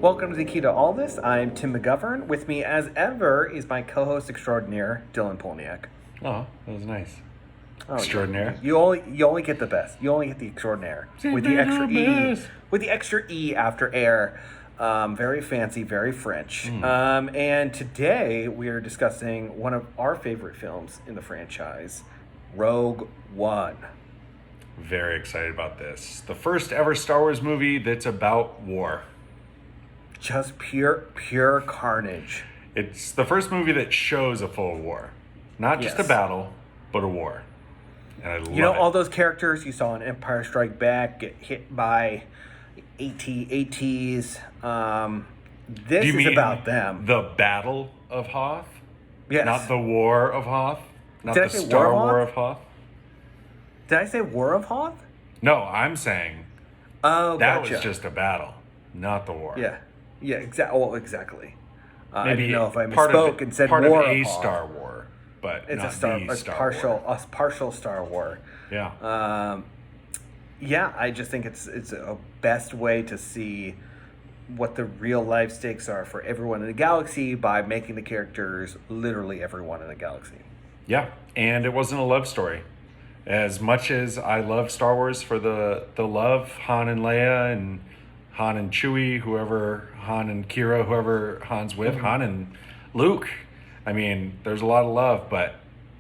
Welcome to the Key to All This. I'm Tim McGovern. With me, as ever, is my co-host extraordinaire, Dylan Polniak. Oh, that was nice. Oh, Extraordinaire. You only get the best. You only get the extraordinaire with the extra e. With the extra e after air. Very fancy, very French. And today we are discussing one of our favorite films in the franchise, Rogue One. Very excited about this. The first ever Star Wars movie that's about war. Just pure carnage. It's the first movie that shows a full war. Not just a battle, but a war. And I love it. All those characters you saw in Empire Strike Back get hit by ATs. This Do you is mean about them. The Battle of Hoth? Yes. Not the War of Hoth? Not Did I the say Star War War of of Hoth? Did I say War of Hoth? No, I'm saying Oh, that gotcha. was just a battle, not the war. Yeah, exactly. I Maybe didn't know if I part misspoke of, and said part War of a of Hoth. Star War, but It's not a Star War. partial Star War. Yeah. Yeah, I just think it's a best way to see what the real life stakes are for everyone in the galaxy by making the characters literally everyone in the galaxy. Yeah, and it wasn't a love story. As much as I love Star Wars for the love, Han and Leia and Han and Chewie, Han and Kira, whoever Han's with, Han and Luke. I mean, there's a lot of love, but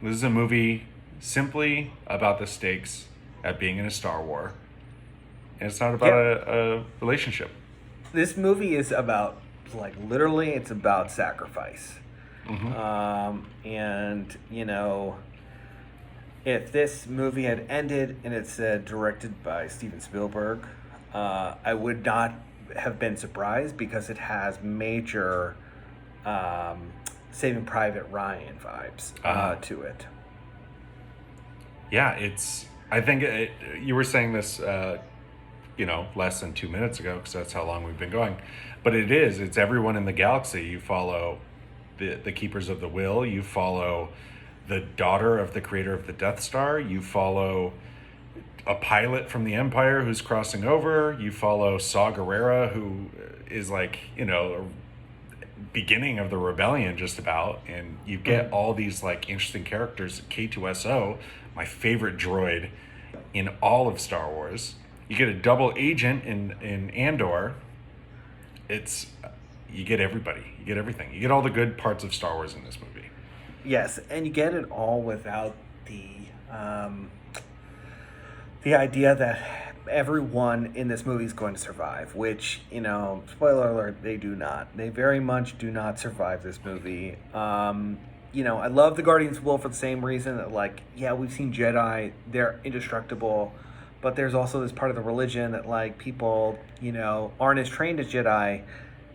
this is a movie simply about the stakes at being in a Star War. And it's not about a relationship. This movie is about, literally, it's about sacrifice. And, if this movie had ended and it said directed by Steven Spielberg, I would not have been surprised because it has major Saving Private Ryan vibes to it. Yeah, I think you were saying this, less than 2 minutes ago, because that's how long we've been going. But it's everyone in the galaxy. You follow the Keepers of the Will. You follow the daughter of the creator of the Death Star. You follow a pilot from the Empire who's crossing over. You follow Saw Gerrera, who is beginning of the rebellion just about. And you get all these interesting characters. K2SO, my favorite droid in all of Star Wars. You get a double agent in Andor. You get everybody. You get everything. You get all the good parts of Star Wars in this movie. Yes, and you get it all without the idea that everyone in this movie is going to survive, which, spoiler alert, they do not. They very much do not survive this movie. I love the Guardians of the Will for the same reason that, we've seen Jedi, they're indestructible, but there's also this part of the religion that, people, aren't as trained as Jedi,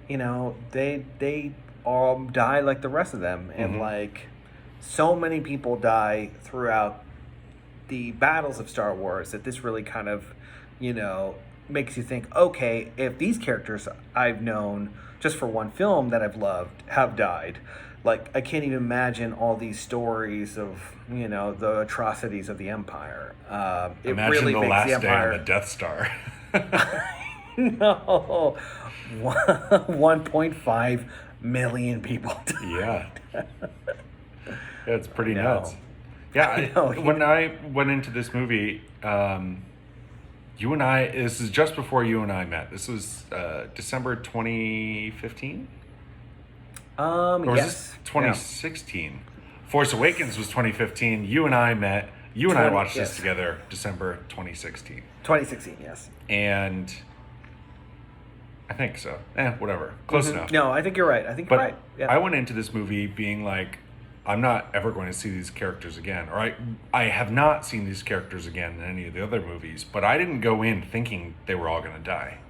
they all die like the rest of them. And, so many people die throughout the battles of Star Wars that this really kind of, makes you think, okay, if these characters I've known just for one film that I've loved have died, I can't even imagine all these stories of, the atrocities of the Empire. Imagine really the makes last the Empire... day on the Death Star. No. 1.5 million people died. Yeah. It's pretty nuts. Yeah, when I went into this movie, you and I, this is just before you and I met. This was December 2015? Or was this 2016? Yeah. Force Awakens was 2015. You and I met. You and I watched this together December 2016. 2016, yes. And I think so. Whatever. Close enough. No, I think you're right. You're right. Yeah. I went into this movie being I'm not ever going to see these characters again. Or I have not seen these characters again in any of the other movies. But I didn't go in thinking they were all going to die.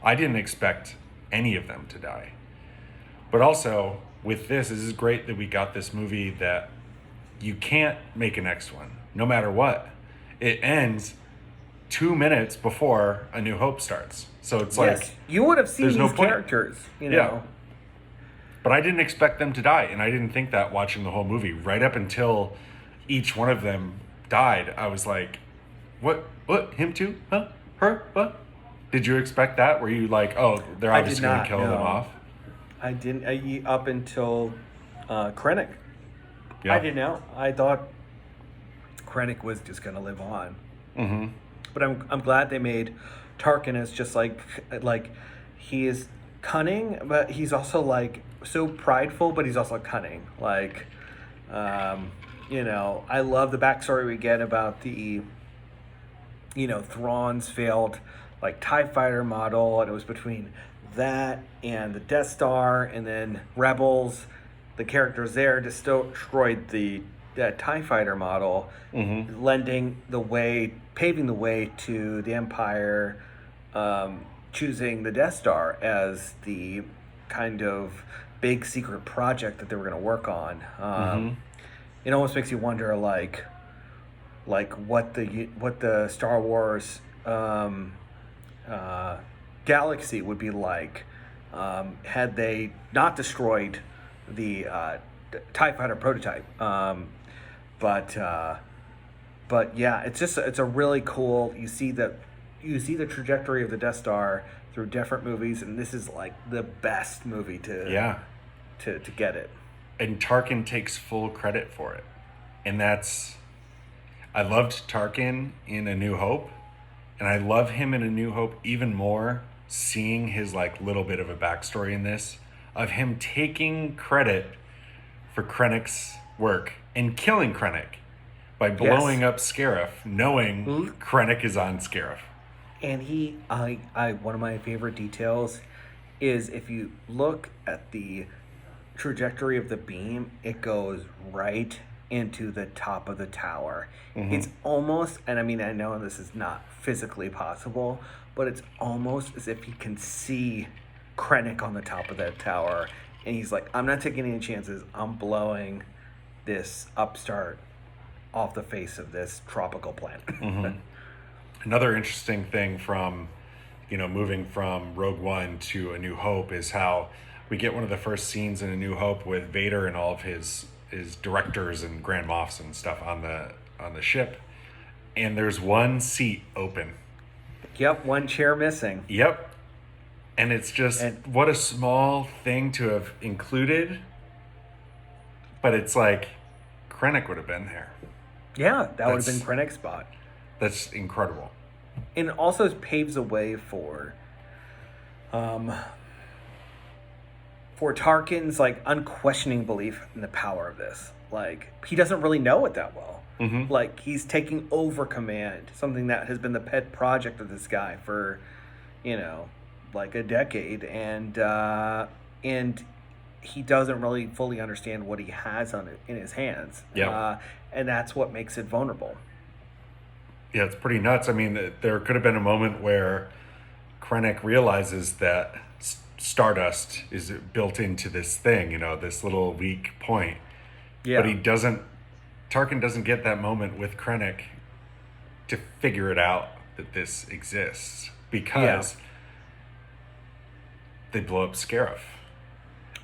I didn't expect any of them to die. But also, with this is great that we got this movie that you can't make a next one, no matter what. It ends 2 minutes before A New Hope starts. So it's you would have seen these characters, Yeah. But I didn't expect them to die, and I didn't think that watching the whole movie. Right up until each one of them died, I was like, what, him too? Huh? Her? What? Did you expect that? Were you like, oh, they're I did obviously going to not. kill them No, off? I didn't. Up until Krennic, I Yeah. didn't know. I thought Krennic was just gonna live on. Mm-hmm. But I'm glad they made Tarkin as just like he is cunning, but he's also like so prideful, but he's also cunning. Like, I love the backstory we get about the Thrawn's failed like TIE fighter model, and it was between that and the Death Star, and then Rebels. The characters there destroyed the that TIE fighter model, Mm-hmm. paving the way to the Empire choosing the Death Star as the kind of big secret project that they were going to work on. Mm-hmm. It almost makes you wonder, like what the Star Wars galaxy would be like had they not destroyed the TIE fighter prototype. But yeah, it's a really cool. You see the trajectory of the Death Star through different movies, and this is like the best movie to Yeah. to get it. And Tarkin takes full credit for it. And I loved Tarkin in A New Hope, and I love him in A New Hope even more, seeing his like little bit of a backstory in this, of him taking credit for Krennic's work and killing Krennic by blowing up Scarif, knowing Krennic is on Scarif. And I one of my favorite details is if you look at the trajectory of the beam, it goes right into the top of the tower. Mm-hmm. It's almost, and I mean, I know this is not physically possible, but it's almost as if he can see Krennic on the top of that tower. And he's like, I'm not taking any chances. I'm blowing this upstart off the face of this tropical planet. Mm-hmm. Another interesting thing from, moving from Rogue One to A New Hope is how we get one of the first scenes in A New Hope with Vader and all of his directors and Grand Moffs and stuff on the ship, and there's one seat open. Yep, one chair missing. Yep. And it's just what a small thing to have included, but it's like Krennic would have been there. Yeah, that would have been Krennic's spot. That's incredible. And it also paves the way for Tarkin's like unquestioning belief in the power of this. Like, he doesn't really know it that well. Mm-hmm. Like, he's taking over command, something that has been the pet project of this guy for, like a decade, and he doesn't really fully understand what he has in his hands. Yeah. And that's what makes it vulnerable. Yeah, it's pretty nuts. I mean, there could have been a moment where Krennic realizes that Stardust is built into this thing, this little weak point. Yeah. But Tarkin doesn't get that moment with Krennic to figure it out that this exists because they blow up Scarif.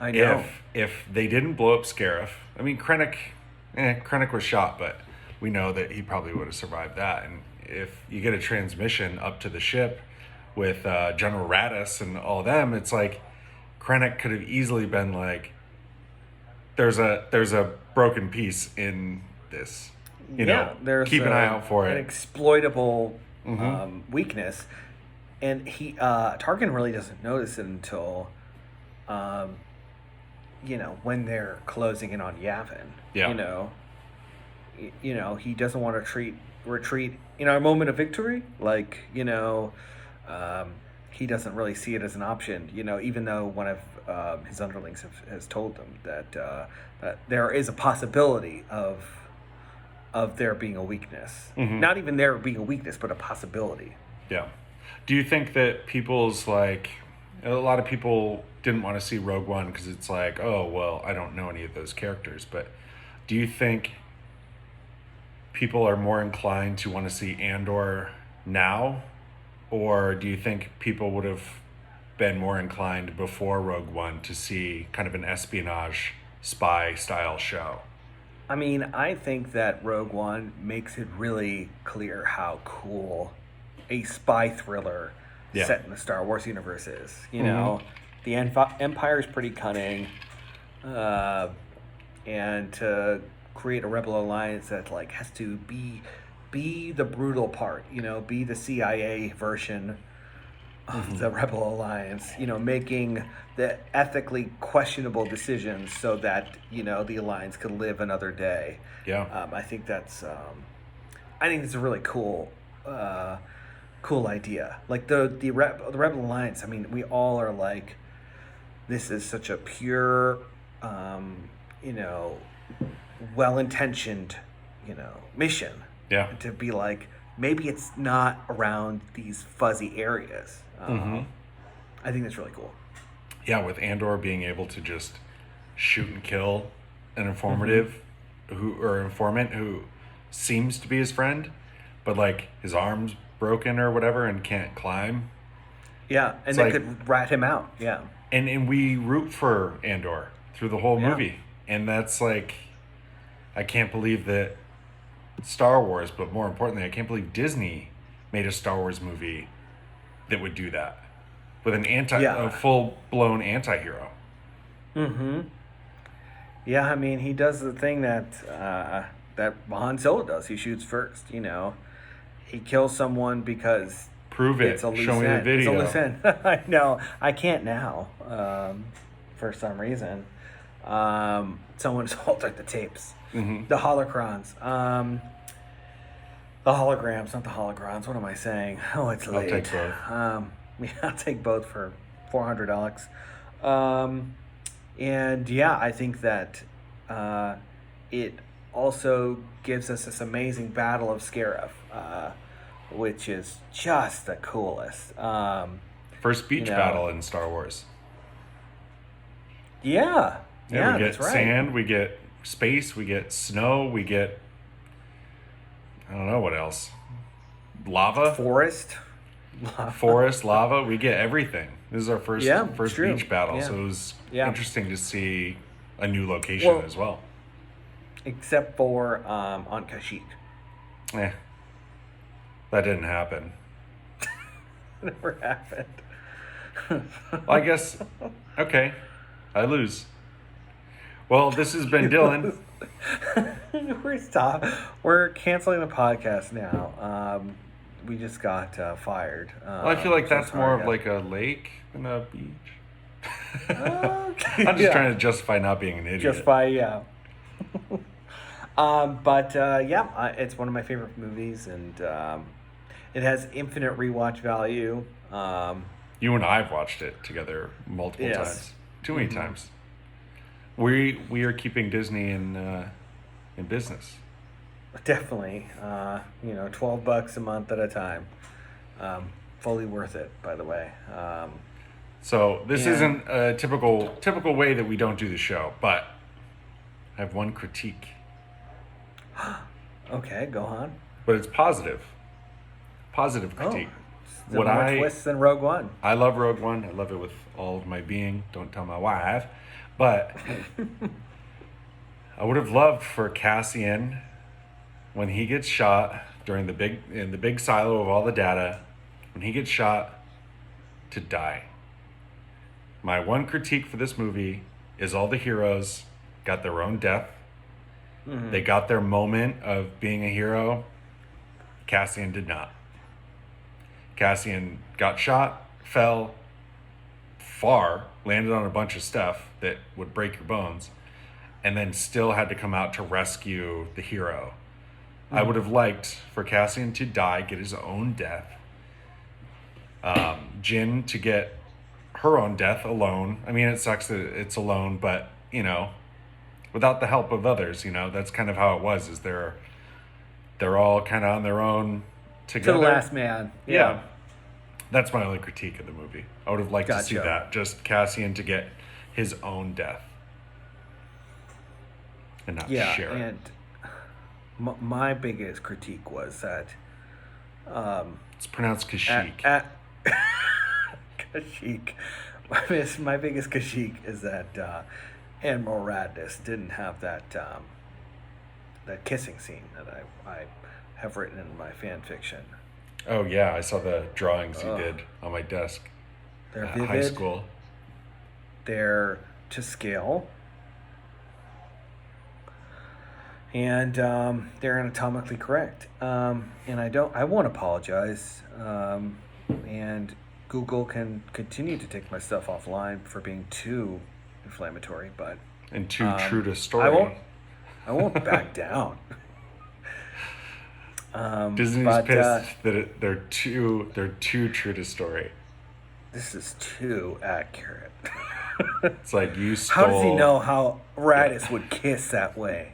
I know. If they didn't blow up Scarif, I mean, Krennic was shot, but we know that he probably would have survived that. And if you get a transmission up to the ship with General Radis and all of them, it's like Krennic could have easily been like, there's a broken piece in this. There's keep an eye out for an it. Exploitable weakness, and Tarkin really doesn't notice it until, when they're closing in on Yavin. Yeah. He doesn't want to retreat in our moment of victory. Like, he doesn't really see it as an option. Even though one of his underlings has told him that there is a possibility of there being a weakness. Mm-hmm. Not even there being a weakness, but a possibility. Yeah. Do you think that people's like, a lot of people didn't want to see Rogue One because it's like, oh, well, I don't know any of those characters. But do you think people are more inclined to want to see Andor now? Or do you think people would have been more inclined before Rogue One to see kind of an espionage spy style show? I mean, I think that Rogue One makes it really clear how cool a spy thriller Yeah. set in the Star Wars universe is. You know, the Empire is pretty cunning, and to create a rebel alliance that like has to be the brutal part. You know, be the CIA version of the Rebel Alliance, you know, making the ethically questionable decisions so that, you know, the Alliance could live another day. Yeah. I think that's a really cool cool idea. Like the Rebel Alliance, I mean, we all are like, this is such a pure, you know, well-intentioned, you know, mission. Yeah. To be like, maybe it's not around these fuzzy areas. I think that's really cool. Yeah, with Andor being able to just shoot and kill an informant who seems to be his friend, but like his arm's broken or whatever and can't climb. Yeah, and they could rat him out. Yeah. And we root for Andor through the whole movie. And that's like, I can't believe that Star Wars, but more importantly, I can't believe Disney made a Star Wars movie that would do that with a full-blown anti-hero. Yeah, I mean, he does the thing that that Han Solo does. He shoots first, you know. He kills someone because Prove it. it's a loose Show me the end. video. It's a loose end. I know. I can't now, for some reason. Someone's altered the tapes. The holocrons. The holograms, not the holograms. What am I saying? Oh, it's late. I'll take both. Yeah, I'll take both for $400. And yeah, I think that it also gives us this amazing battle of Scarif, which is just the coolest. First beach battle in Star Wars. Yeah, We get that's right. sand, we get space, we get snow, we get, I don't know what else. Lava? Forest. Forest, lava, we get everything. This is our first true. beach battle, Yeah. so it was Yeah. interesting to see a new location as well. Except for on Kashyyyk. That didn't happen. Never happened. Well, I guess, okay, I lose. Well, this has been Dylan. We're canceling the podcast now. We just got fired. Well, I feel like that's more of sorry. like a lake than a beach. Okay, I'm just trying to justify not being an idiot. Just by, yeah. It's one of my favorite movies, and it has infinite rewatch value. You and I have watched it together multiple Yes. times. Too many times. We are keeping Disney in business. Definitely, $12 a month at a time. Fully worth it, by the way. So this Yeah. isn't a typical way that we don't do the show, but I have one critique. Okay, go on. But it's positive. Positive critique. There are more twists than Rogue One. I love Rogue One. I love it with all of my being. Don't tell my wife. But I would have loved for Cassian, when he gets shot in the big silo of all the data, when he gets shot, to die. My one critique for this movie is all the heroes got their own death. They got their moment of being a hero. Cassian did not. Cassian got shot, fell far, landed on a bunch of stuff that would break your bones, and then still had to come out to rescue the hero. I would have liked for Cassian to die, get his own death. Jyn to get her own death alone. I mean, it sucks that it's alone, but, without the help of others, that's kind of how it was, is they're all kind of on their own together. To the last man. Yeah. That's my only critique of the movie. I would have liked to see Gotcha. that. Just Cassian to get his own death. And not share it. And my biggest critique was that It's pronounced Kashyyyk. Kashyyyk. My biggest Kashyyyk is that Admiral Radis didn't have that that kissing scene that I have written in my fan fiction. Oh yeah, I saw the drawings you Ugh. did on my desk They're at vivid. high school. They're to scale. And they're anatomically correct. And I won't apologize. And Google can continue to take my stuff offline for being too inflammatory, but And too true to I story. won't back down. Disney's but pissed that they're too true to story. this is too accurate. It's like you stole. How does he know how Raditz would kiss that way?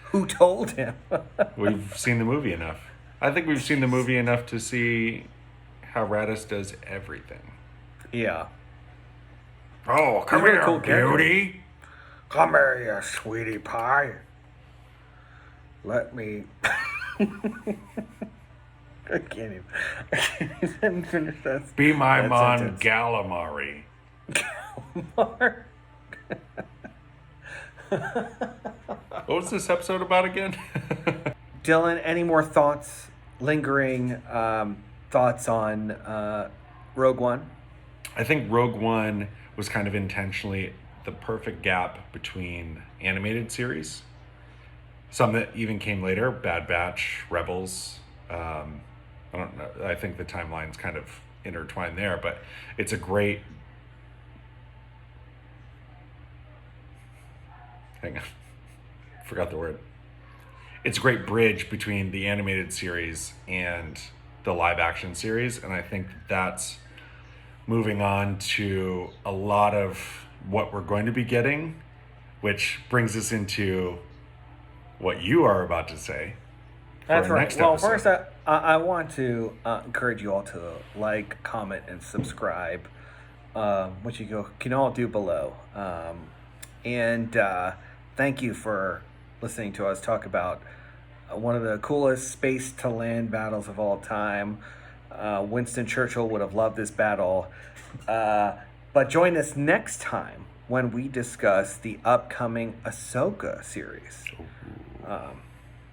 Who told him? We've seen the movie enough. I think we've seen the movie enough to see how Raditz does everything. Yeah. Oh, come He's a here, cool character. beauty. Come here, you sweetie pie. Let me. I can't even finish that. Be my that Mon sentence. Calamari. Mark. What was this episode about again? Dylan, any more thoughts, lingering thoughts on Rogue One? I think Rogue One was kind of intentionally the perfect gap between animated series. Some that even came later, Bad Batch, Rebels. I don't know. I think the timeline's kind of intertwined there, but it's a great. Hang on, forgot the word. It's a great bridge between the animated series and the live action series, and I think that's moving on to a lot of what we're going to be getting, which brings us into what you are about to say. That's our right. next Well, episode. first, I want to encourage you all to like, comment, and subscribe, which you can all do below. And thank you for listening to us talk about one of the coolest space to land battles of all time. Winston Churchill would have loved this battle. But join us next time when we discuss the upcoming Ahsoka series.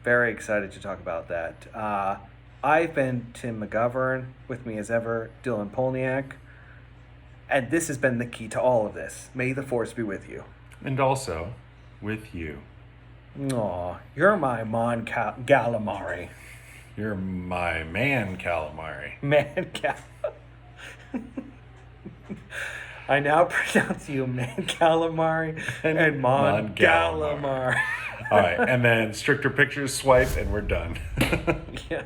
Very excited to talk about that. I've been Tim McGovern. With me as ever, Dylan Polniak. And this has been the key to all of this. May the Force be with you. And also with you. Aw, you're my Mon Calamari. You're my man, Calamari. Man I now pronounce you Man Calamari and Mon Mon Calamari. Calamari. All right, and then stricter pictures swipe, and we're done. Yeah.